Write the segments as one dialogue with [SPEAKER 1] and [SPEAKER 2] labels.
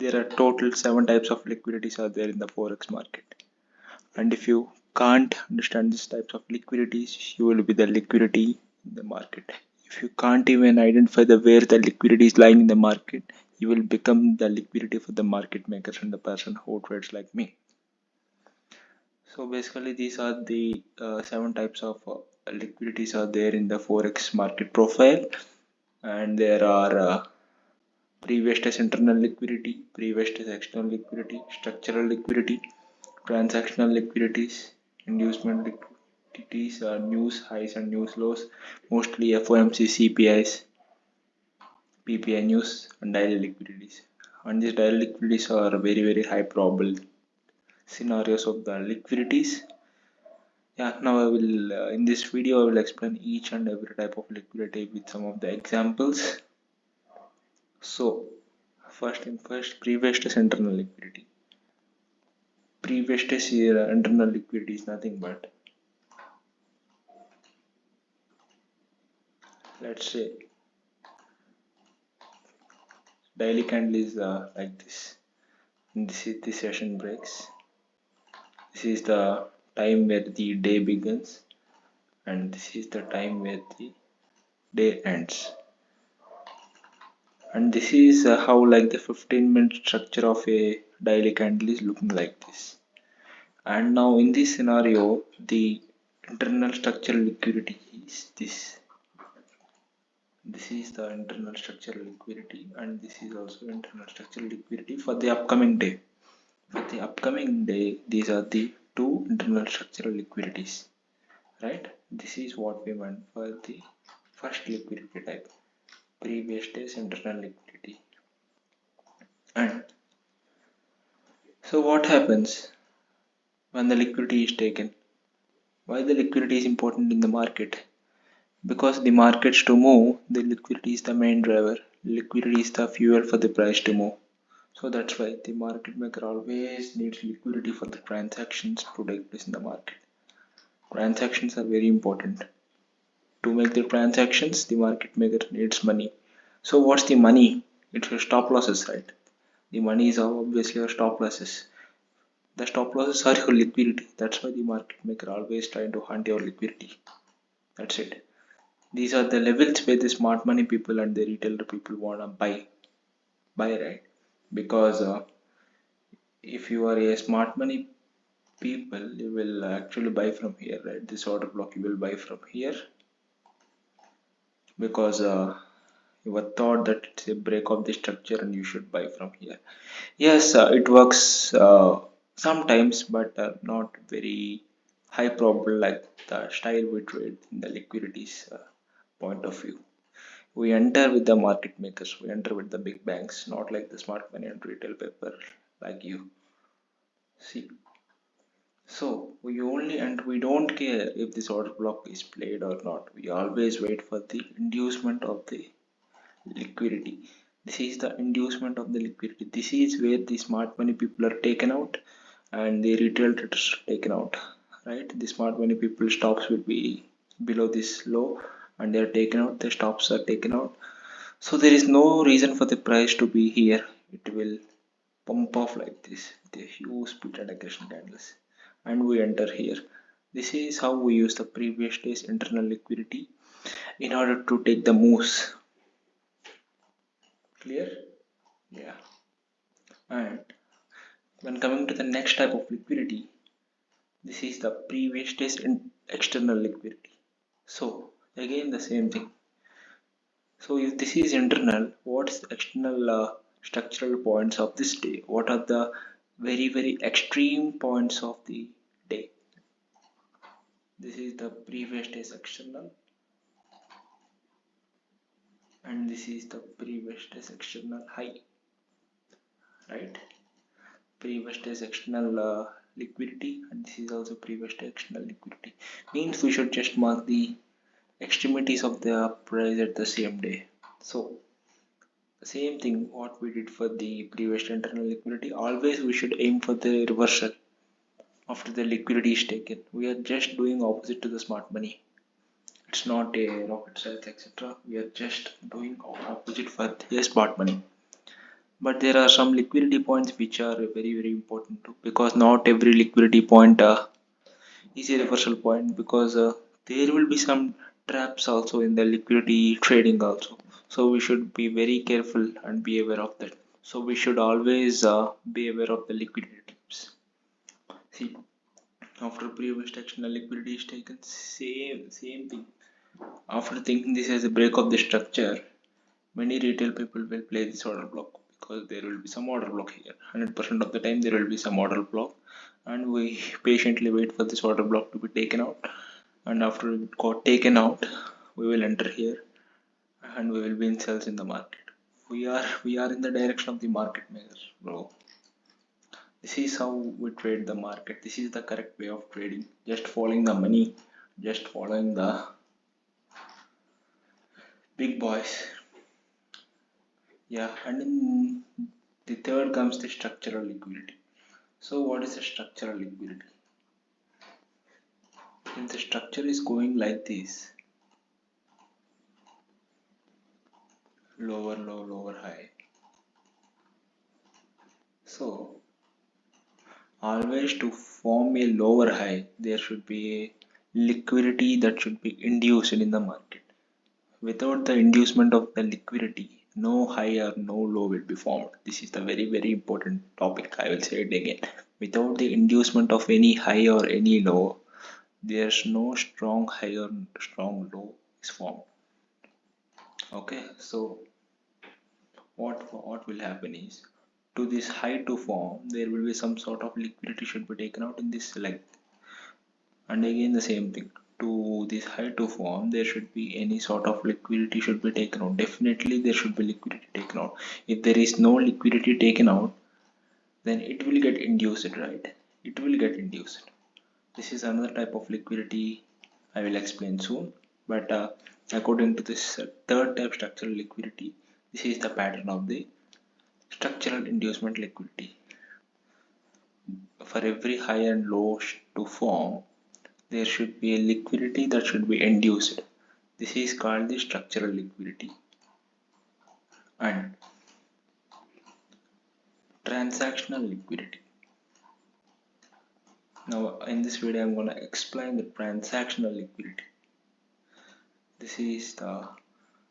[SPEAKER 1] there are total 7 types of liquidities are there in the forex market. And if you can't understand these types of liquidities, you will be the liquidity in the market. If you can't even identify the where the liquidity is lying in the market, you will become the liquidity for the market makers and the person who trades like me. So basically these are the 7 types of liquidities are there in the forex market profile, and there are previous test internal liquidity, previous test external liquidity, structural liquidity, transactional liquidities, inducement liquidities, news highs and news lows, mostly FOMC, CPIs, PPI news, and daily liquidities. And these daily liquidities are very high probable scenarios of the liquidities. Yeah, now I will in this video I will explain each and every type of liquidity with some of the examples. So first, previous test internal liquidity. Previous test here internal liquidity is nothing but, let's say, daily candle is like this. And this is the session breaks. This is the time where the day begins, and this is the time where the day ends. And this is how like the 15-minute structure of a daily candle is looking like this. And now in this scenario, the internal structural liquidity is this. This is the internal structural liquidity, and this is also internal structural liquidity for the upcoming day. For the upcoming day, these are the two internal structural liquidities, right? This is what we meant for the first liquidity type, previous day's internal liquidity. And so what happens when the liquidity is taken? Why the liquidity is important in the market? Because the markets to move, the liquidity is the main driver. Liquidity is the fuel for the price to move. So that's why the market maker always needs liquidity for the transactions to take place in the market. Transactions are very important. To make the transactions, the market maker needs money. So what's the money? It's your stop losses, right? The money is obviously your stop losses. The stop losses are your liquidity. That's why the market maker always trying to hunt your liquidity. That's it. These are the levels where the smart money people and the retailer people wanna buy, right? Because if you are a smart money people, you will actually buy from here, right? This order block you will buy from here, because you were thought that it's a break of the structure and you should buy from here. Yes, it works sometimes, but not very high probable like the style we trade in the liquidities point of view. We enter with the market makers, we enter with the big banks, not like the smart money and retail paper like you. See, so we don't care if this order block is played or not. We always wait for the inducement of the liquidity. This is the inducement of the liquidity. This is where the smart money people are taken out and the retail traders are taken out, right? The smart money people stops will be below this low and they are taken out, the stops are taken out. So there is no reason for the price to be here. It will pump off like this with a huge speed and aggression candles, and we enter here. This is how we use the previous day's internal liquidity in order to take the moves. Clear? Yeah. And when coming to the next type of liquidity, this is the previous day's external liquidity. So again the same thing. So if this is internal, what's the external structural points of this day? What are the very extreme points of the day? This is the previous day's external, and this is the previous day's external high, right? Previous day's external liquidity, and this is also previous day external liquidity. Means we should just mark the extremities of the price at the same day. So the same thing what we did for the previous internal liquidity, always we should aim for the reversal after the liquidity is taken. We are just doing opposite to the smart money. It's not a rocket science, etc. We are just doing opposite for the smart money. but there are some liquidity points which are very important too, because not every liquidity point is a reversal point, because there will be some traps also in the liquidity trading also. So we should be very careful and be aware of that. So we should always be aware of the liquidity traps. See, after previous action, the liquidity is taken, same thing. After thinking this as a break of the structure, many retail people will play this order block, because there will be some order block here. 100% of the time there will be some order block, and we patiently wait for this order block to be taken out. And after it got taken out, we will enter here and we will be in sales in the market. We are in the direction of the market maker, bro. This is how we trade the market. This is the correct way of trading. Just following the money, just following the big boys. Yeah, and in the third comes the structural liquidity. So what is the structural liquidity? If the structure is going like this, lower low, lower high, so always to form a lower high, there should be a liquidity that should be induced in the market. Without the inducement of the liquidity, no high or no low will be formed. This is the very important topic. I will say it again. Without the inducement of any high or any low, there's no strong high or strong low is formed. Okay, so what will happen is, to this high to form, there will be some sort of liquidity should be taken out in this leg. And again the same thing, to this high to form, there should be any sort of liquidity should be taken out. Definitely there should be liquidity taken out. If there is no liquidity taken out, then it will get induced, right? It will get induced. This is another type of liquidity, I will explain soon. But according to this third type, structural liquidity, this is the pattern of the structural inducement liquidity. For every high and low to form, there should be a liquidity that should be induced. This is called the structural liquidity. And transactional liquidity. Now in this video I'm going to explain the transactional liquidity. This is the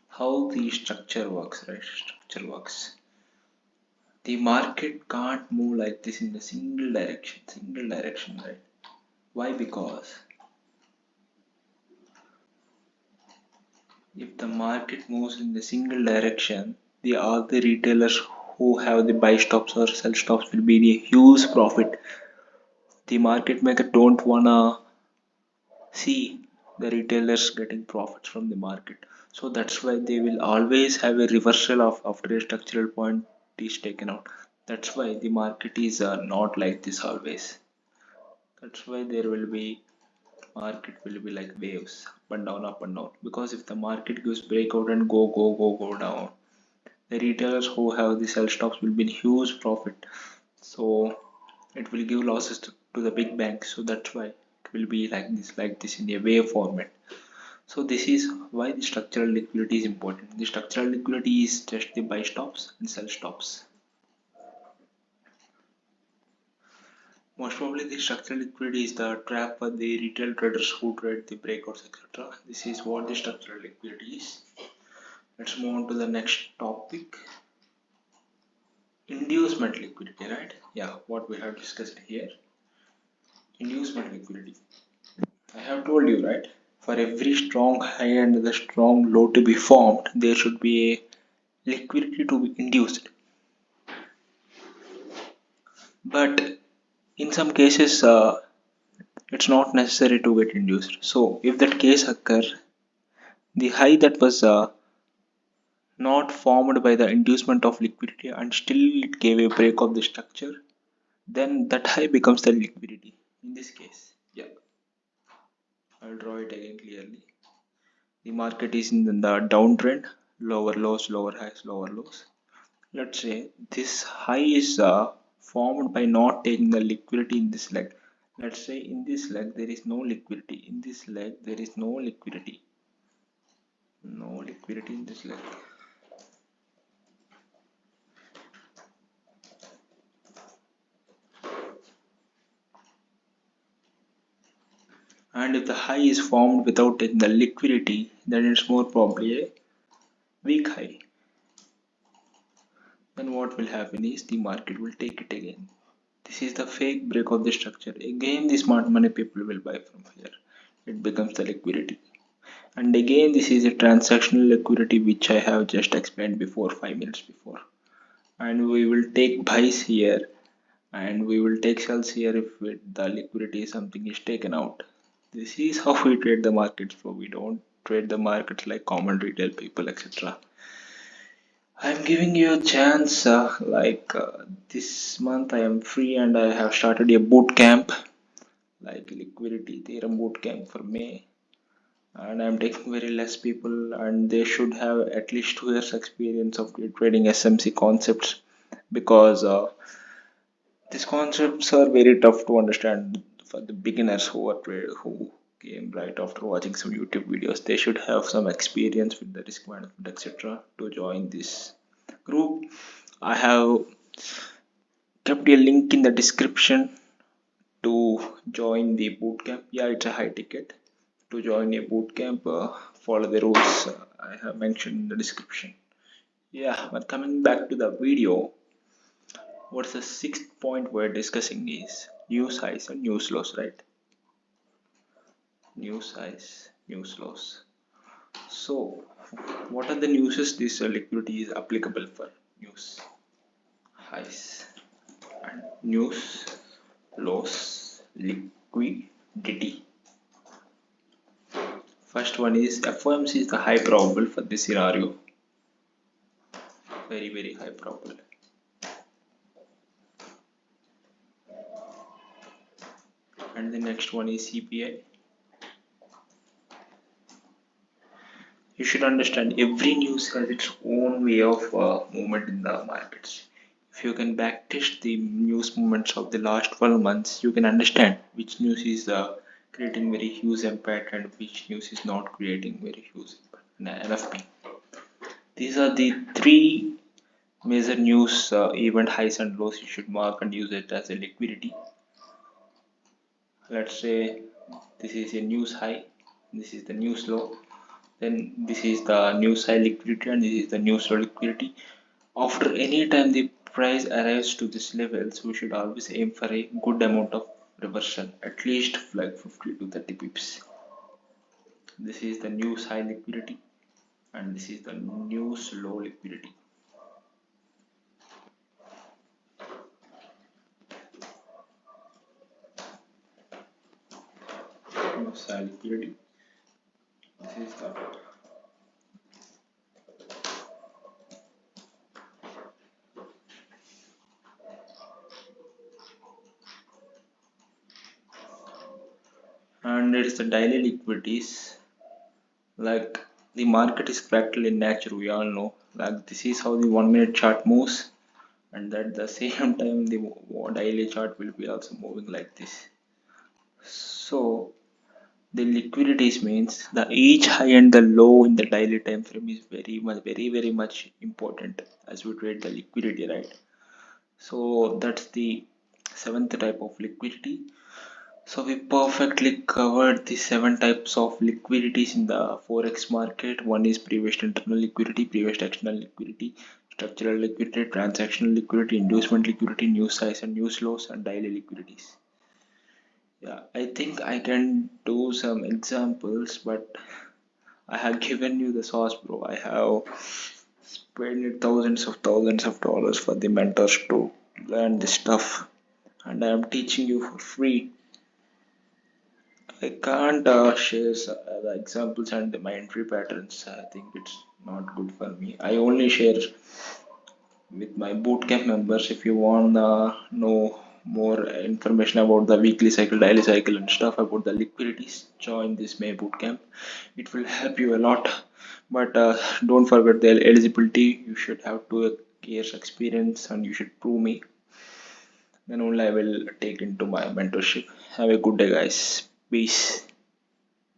[SPEAKER 1] how the structure works, right? Structure works. The market can't move like this in the single direction, right? Why? Because if the market moves in the single direction, the all the retailers who have the buy stops or sell stops will be the huge profit. The market maker don't wanna see the retailers getting profits from the market. So that's why they will always have a reversal of after a structural point is taken out. That's why the market is not like this always. That's why there will be market will be like waves, up and down, because if the market gives breakout and go down, the retailers who have the sell stops will be in huge profit. So it will give losses to the big banks. So that's why it will be like this in a wave format. So this is why the structural liquidity is important. The structural liquidity is just the buy stops and sell stops. Most probably the structural liquidity is the trap for the retail traders who trade the breakouts, etc. This is what the structural liquidity is. Let's move on to the next topic. Inducement liquidity, right? Yeah, what we have discussed here. Inducement liquidity. I have told you, right? For every strong high and the strong low to be formed, there should be a liquidity to be induced. But in some cases, it's not necessary to get induced. So if that case occurs, the high that was not formed by the inducement of liquidity and still it gave a break of the structure, then that high becomes the liquidity in this case. Yeah, I'll draw it again clearly. The market is in the downtrend, lower lows, lower highs, lower lows. Let's say this high is formed by not taking the liquidity in this leg. Let's say in this leg there is no liquidity. In this leg there is no liquidity. No liquidity in this leg. And if the high is formed without taking the liquidity, then it's more probably a weak high. Then what will happen is the market will take it again. This is the fake break of the structure. Again, the smart money people will buy from here. It becomes the liquidity. And again, this is a transactional liquidity which I have just explained before, 5 minutes before. And we will take buys here and we will take sells here if the liquidity something is taken out. This is how we trade the markets, so we don't trade the markets like common retail people, etc. I'm giving you a chance. This month I am free and I have started a boot camp like liquidity theorem boot camp for May, and I'm taking very less people and they should have at least 2 years experience of trading SMC concepts because these concepts are very tough to understand for the beginners who came right after watching some YouTube videos. They should have some experience with the risk management, etc., to join this group. I have kept a link in the description to join the bootcamp. Yeah, it's a high ticket to join a bootcamp. Follow the rules I have mentioned in the description. Yeah, but coming back to the video, what's the sixth point we're discussing is news highs and news lows, right? News highs, news lows. So, what are the newses this liquidity is applicable for? News highs and news lows, liquidity. First one is FOMC is the high probable for this scenario. Very, very high probable. And the next one is CPI. You should understand every news has its own way of movement in the markets. If you can backtest the news movements of the last 12 months, you can understand which news is creating very huge impact and which news is not creating very huge impact. NFP. These are the three major news event highs and lows you should mark and use it as a liquidity. Let's say this is a news high, this is the news low, then this is the news high liquidity and this is the news low liquidity. After any time the price arrives to this levels, we should always aim for a good amount of reversal, at least like 50 to 30 pips. This is the news high liquidity and this is the news low liquidity. News high liquidity. This is the and it's the daily liquidities. Like the market is fractal in nature, we all know. Like this is how the 1 minute chart moves, and at the same time the daily chart will be also moving like this. So the liquidities means the each high and the low in the daily time frame is very much important as we trade the liquidity, right? So that's the seventh type of liquidity. So we perfectly covered the 7 types of liquidities in the forex market. One is previous internal liquidity, previous external liquidity, structural liquidity, transactional liquidity, inducement liquidity, news size and news lows, and daily liquidities. Yeah, I think I can do some examples, but I have given you the sauce, bro. I have spent thousands of dollars for the mentors to learn this stuff, and I am teaching you for free. I can't share the examples and my entry patterns. I think it's not good for me. I only share with my bootcamp members. If you want to know more information about the weekly cycle, daily cycle, and stuff about the liquidities, join this May bootcamp. It will help you a lot. But don't forget the eligibility. You should have 2 years experience, and you should prove me. Then only I will take into my mentorship. Have a good day, guys. Peace.